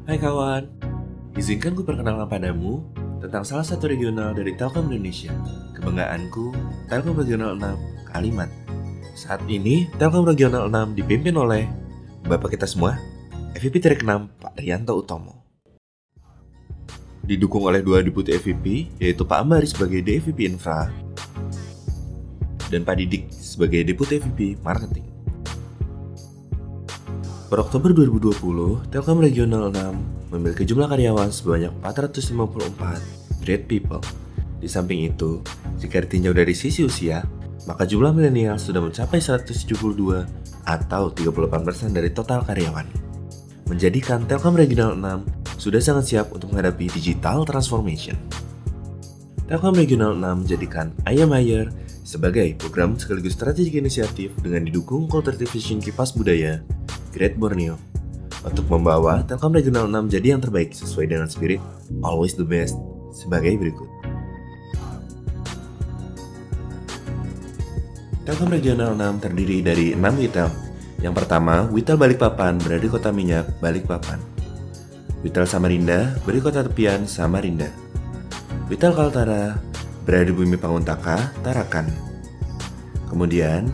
Hai kawan, izinkan ku perkenalkan padamu tentang salah satu regional dari Telkom Indonesia. Kebanggaanku, Telkom Regional 6 Kalimat. Saat ini, Telkom Regional 6 dipimpin oleh Bapak kita semua, EVP Trek 6 Pak Rianto Utomo. Didukung oleh dua deputi EVP, yaitu Pak Ambari sebagai DEVP Infra dan Pak Didik sebagai deputi EVP Marketing. Per Oktober 2020, Telkom Regional 6 memiliki jumlah karyawan sebanyak 454 great people. Di samping itu, jika ditinjau dari sisi usia, maka jumlah milenial sudah mencapai 172 atau 38% dari total karyawan. Menjadikan Telkom Regional 6 sudah sangat siap untuk menghadapi digital transformation. Telkom Regional 6 menjadikan Ayam Ayer sebagai program sekaligus strategik inisiatif dengan didukung Cultivation Kipas Budaya Great Borneo untuk membawa Telkom Regional 6 jadi yang terbaik sesuai dengan spirit Always the Best sebagai berikut. Telkom Regional 6 terdiri dari 6 Witel. Yang pertama, Witel Balikpapan berada di Kota Minyak, Balikpapan. Witel Samarinda berada di Kota Tepian, Samarinda. Witel Kaltara berada di Bumi Panguntaka, Tarakan. Kemudian,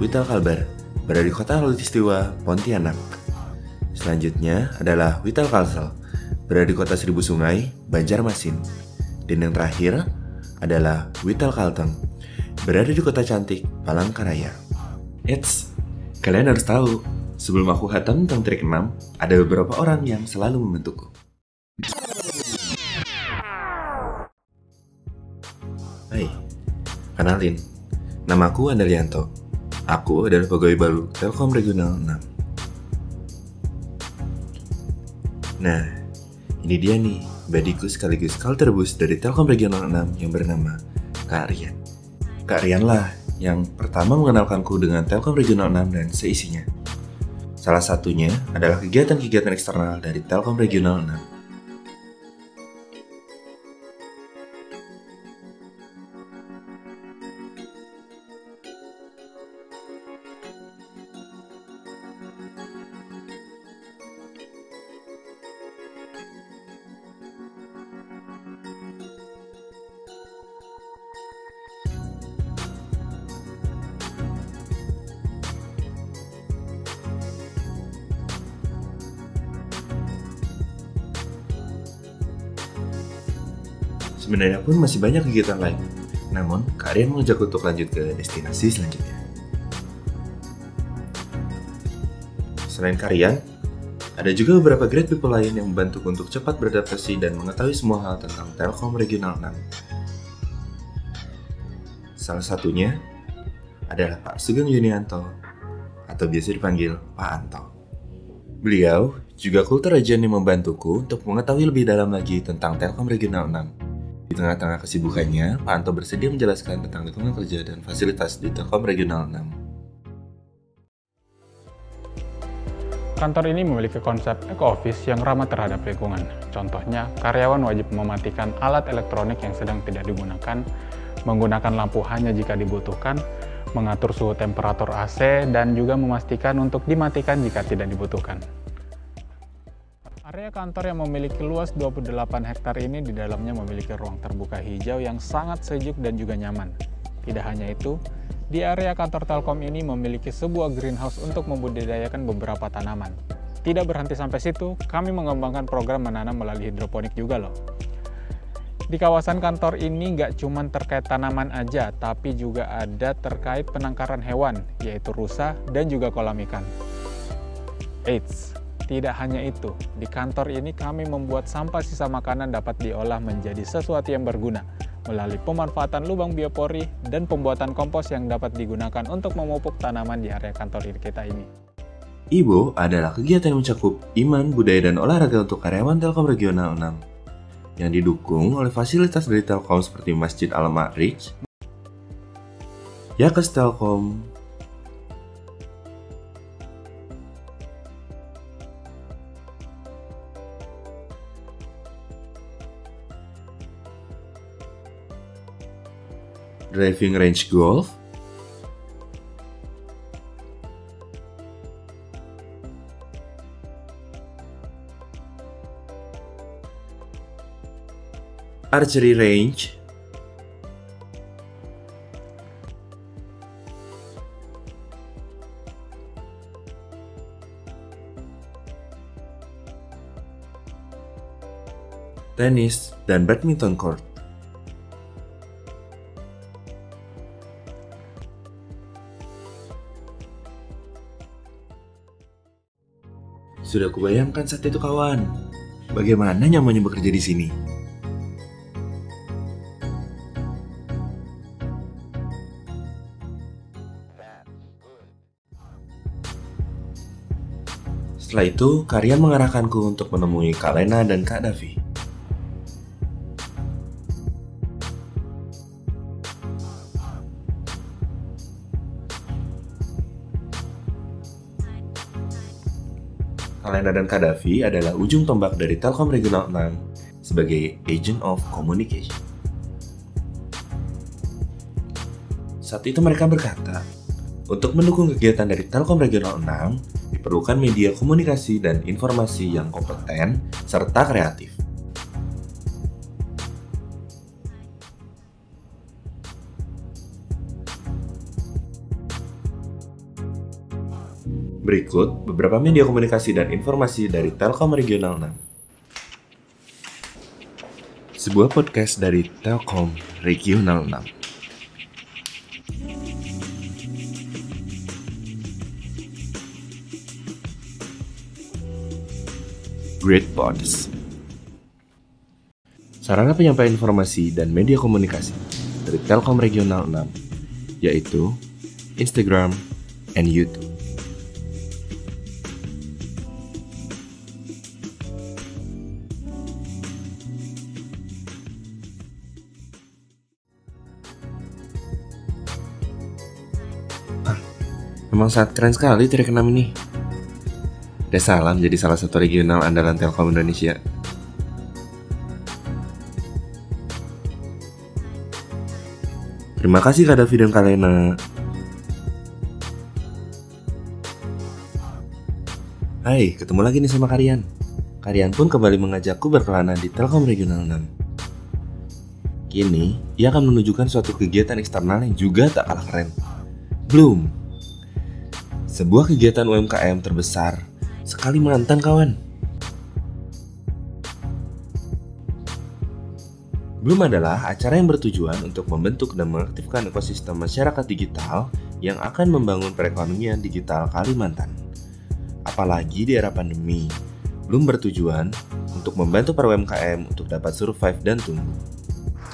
Witel Kalbar berada di Kota Lutistiwa, Pontianak. Selanjutnya adalah Witel Kalsel, berada di Kota Seribu Sungai, Banjarmasin. Dan yang terakhir adalah Witel Kalteng, berada di Kota Cantik, Palangkaraya. Eits, kalian harus tahu, sebelum aku hatam tentang trik 6, ada beberapa orang yang selalu membantuku. Hai, kenalin, namaku Andrianto. Aku adalah pegawai baru Telkom Regional 6. Nah, ini dia nih, badiku sekaligus kalterbus dari Telkom Regional 6 yang bernama Kak Rian. Kak Rian lah yang pertama mengenalkanku dengan Telkom Regional 6 dan seisinya. Salah satunya adalah kegiatan-kegiatan eksternal dari Telkom Regional 6. Sebenarnya pun masih banyak kegiatan lain, namun Kak Rian mengajak untuk lanjut ke destinasi selanjutnya. Selain Kak Rian, ada juga beberapa great people lain yang membantu untuk cepat beradaptasi dan mengetahui semua hal tentang Telkom Regional 6. Salah satunya adalah Pak Sugeng Yunianto, atau biasa dipanggil Pak Anto. Beliau juga kultur agent yang membantuku untuk mengetahui lebih dalam lagi tentang Telkom Regional 6. Di tengah-tengah kesibukannya, Pak Anto bersedia menjelaskan tentang lingkungan kerja dan fasilitas di Telkom Regional 6. Kantor ini memiliki konsep eco-office yang ramah terhadap lingkungan. Contohnya, karyawan wajib mematikan alat elektronik yang sedang tidak digunakan, menggunakan lampu hanya jika dibutuhkan, mengatur suhu temperatur AC, dan juga memastikan untuk dimatikan jika tidak dibutuhkan. Area kantor yang memiliki luas 28 hektar ini di dalamnya memiliki ruang terbuka hijau yang sangat sejuk dan juga nyaman. Tidak hanya itu, di area kantor Telkom ini memiliki sebuah greenhouse untuk membudidayakan beberapa tanaman. Tidak berhenti sampai situ, kami mengembangkan program menanam melalui hidroponik juga loh. Di kawasan kantor ini nggak cuma terkait tanaman aja, tapi juga ada terkait penangkaran hewan, yaitu rusa dan juga kolam ikan. Eits, tidak hanya itu, di kantor ini kami membuat sampah sisa makanan dapat diolah menjadi sesuatu yang berguna melalui pemanfaatan lubang biopori dan pembuatan kompos yang dapat digunakan untuk memupuk tanaman di area kantor kita ini. IBO adalah kegiatan yang mencakup iman, budaya, dan olahraga untuk karyawan Telkom Regional 6 yang didukung oleh fasilitas dari Telkom seperti Masjid Al-Ma'rij, Yakes Telkom, driving range golf, archery range, tenis, dan badminton court. Sudah kubayangkan saat itu kawan, bagaimana nyamannya bekerja di sini. Setelah itu, Karyan mengarahkanku untuk menemui Kak Lena dan Kak Davi. Kak Lena dan Kak Davi adalah ujung tombak dari Telkom Regional 6 sebagai Agent of Communication. Saat itu mereka berkata, untuk mendukung kegiatan dari Telkom Regional 6, diperlukan media komunikasi dan informasi yang kompeten serta kreatif. Berikut beberapa media komunikasi dan informasi dari Telkom Regional 6. Sebuah podcast dari Telkom Regional 6. Great Pods. Sarana penyampaian informasi dan media komunikasi dari Telkom Regional 6, yaitu Instagram and YouTube. Memang sangat keren sekali Trek 6 ini. Udah salam jadi salah satu regional andalan Telkom Indonesia. Terima kasih Kak Davi dan Kak Lena. Hai, ketemu lagi nih sama Karyan. Karyan pun kembali mengajakku berkelana di Telkom Regional 6. Kini, ia akan menunjukkan suatu kegiatan eksternal yang juga tak kalah keren. Bloom, sebuah kegiatan UMKM terbesar se Kalimantan kawan. Bloom adalah acara yang bertujuan untuk membentuk dan mengaktifkan ekosistem masyarakat digital yang akan membangun perekonomian digital Kalimantan. Apalagi di era pandemi, Bloom bertujuan untuk membantu para UMKM untuk dapat survive dan tumbuh.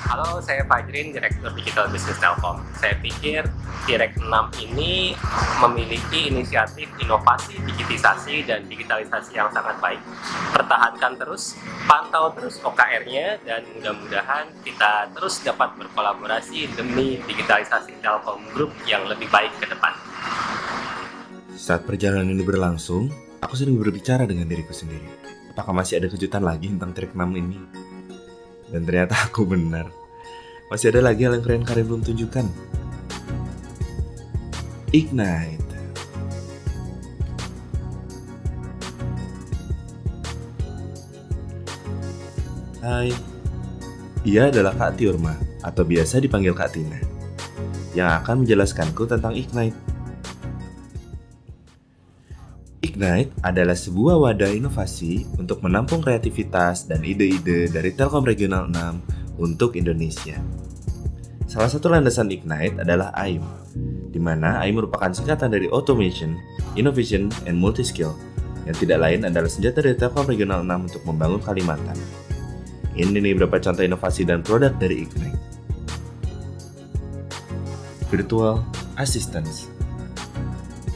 Halo, saya Fajrin, Direktur Digital Business Telkom. Saya pikir Direk 6 ini memiliki inisiatif inovasi, digitisasi, dan digitalisasi yang sangat baik. Pertahankan terus, pantau terus OKR-nya, dan mudah-mudahan kita terus dapat berkolaborasi demi digitalisasi Telkom Group yang lebih baik ke depan. Saat perjalanan ini berlangsung, aku sering berbicara dengan diriku sendiri. Apakah masih ada kejutan lagi tentang Direk 6 ini? Dan ternyata aku benar. Masih ada lagi hal yang keren Karyan belum tunjukkan. Ignite. Hai, ia adalah Kak Tiurma, atau biasa dipanggil Kak Tina, yang akan menjelaskanku tentang Ignite. Ignite adalah sebuah wadah inovasi untuk menampung kreativitas dan ide-ide dari Telkom Regional 6 untuk Indonesia. Salah satu landasan Ignite adalah AIM, di mana AIM merupakan singkatan dari Automation, Innovation, and Multi-Skill, yang tidak lain adalah senjata dari Telkom Regional 6 untuk membangun Kalimantan. Ini nih beberapa contoh inovasi dan produk dari Ignite. Virtual Assistance,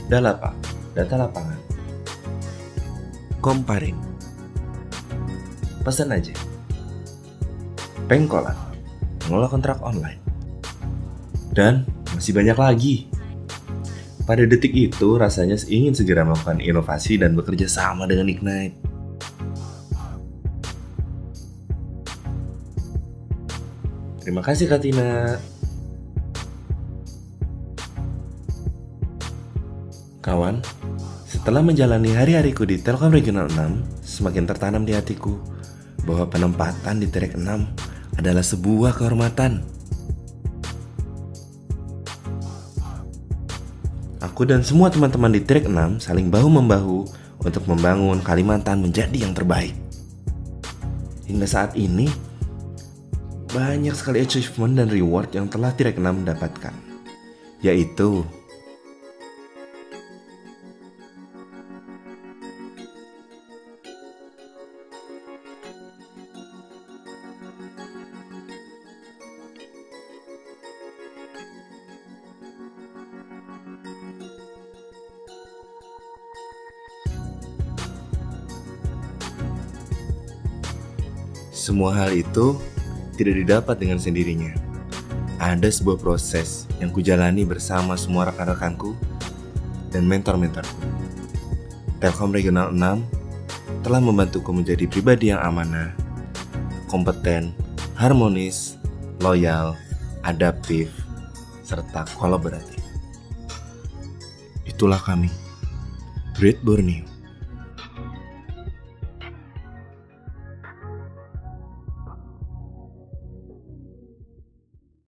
Dalapa, data lapangan, Comparing, pesan aja, Pengkolan, mengelola kontrak online, dan masih banyak lagi. Pada detik itu rasanya ingin segera melakukan inovasi dan bekerja sama dengan Ignite. Terima kasih Kak Tina. Kawan, setelah menjalani hari-hariku di Telkom Regional 6, semakin tertanam di hatiku bahwa penempatan di Direk 6 adalah sebuah kehormatan. Aku dan semua teman-teman di Trek 6 saling bahu-membahu untuk membangun Kalimantan menjadi yang terbaik. Hingga saat ini, banyak sekali achievement dan reward yang telah Trek 6 dapatkan, yaitu semua hal itu tidak didapat dengan sendirinya. Ada sebuah proses yang kujalani bersama semua rekan-rekanku dan mentor-mentorku. Telkom Regional 6 telah membantuku menjadi pribadi yang amanah, kompeten, harmonis, loyal, adaptif, serta kolaboratif. Itulah kami, Great Borneo.